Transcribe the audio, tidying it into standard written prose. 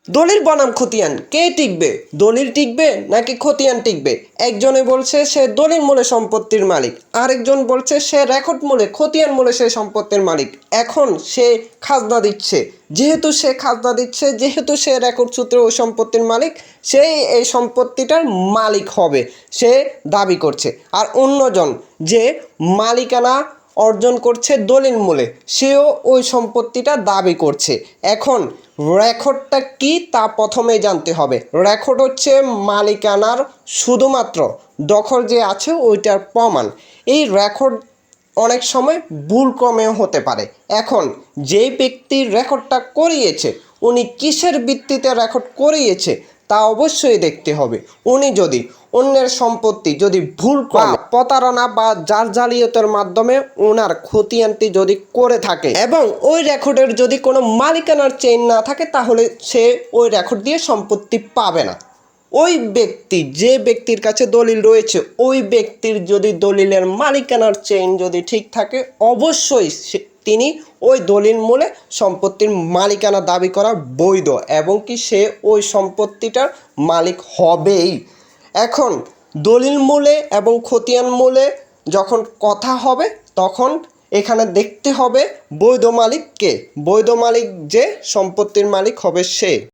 দলিল বনাম খতিয়ান কে টিকবে? দলিল টিকবে নাকি খতিয়ান টিকবে? একজনে বলছে সে দলিল মূলে সম্পত্তির মালিক, আরেকজন বলছে সে রেকর্ড মূলে খতিয়ান মূলে সে সম্পত্তির মালিক। এখন সে খাজনা দিচ্ছে, যেহেতু সে খাজনা দিচ্ছে, যেহেতু সে রেকর্ড সূত্রে ওই সম্পত্তির মালিক, সেই এই সম্পত্তিটার মালিক হবে সে দাবি করছে। আর অন্যজন যে মালিকানা অর্জন করছে দলিল মূলে, সেও ওই সম্পত্তিটা দাবি করছে। এখন রেকর্ডটা কি তা প্রথমেই জানতে হবে। রেকর্ড হচ্ছে মালিকানার শুধুমাত্র দখল যে আছে ওইটার প্রমাণ। এই রেকর্ড অনেক সময় ভুল ক্রমেও হতে পারে। এখন যেই ব্যক্তি রেকর্ডটা করিয়েছে উনি কিসের ভিত্তিতে রেকর্ড করিয়েছে তা অবশ্যই দেখতে হবে। উনি যদি অন্যের সম্পত্তি যদি ভুল ক্রমে প্রতারণা বা জালিয়াতির মাধ্যমে ওনার খতিয়ানটি যদি করে থাকে এবং ওই রেকর্ডের যদি কোনো মালিকানার চেইন না থাকে, তাহলে সে ওই রেকর্ড দিয়ে সম্পত্তি পাবে না। ওই ব্যক্তি যে ব্যক্তির কাছে দলিল রয়েছে ওই ব্যক্তির যদি দলিলের মালিকানার চেইন যদি ঠিক থাকে, অবশ্যই তিনি ওই দলিল মূলে সম্পত্তির মালিকানা দাবি করা বৈধ এবং কি সে ওই সম্পত্তিটার মালিক হবেই। এখন দলিল মূলে এবং খতিয়ান মূলে যখন কথা হবে তখন এখানে দেখতে হবে বৈধ মালিক কে। বৈধ মালিক যে সম্পত্তির মালিক হবে সে।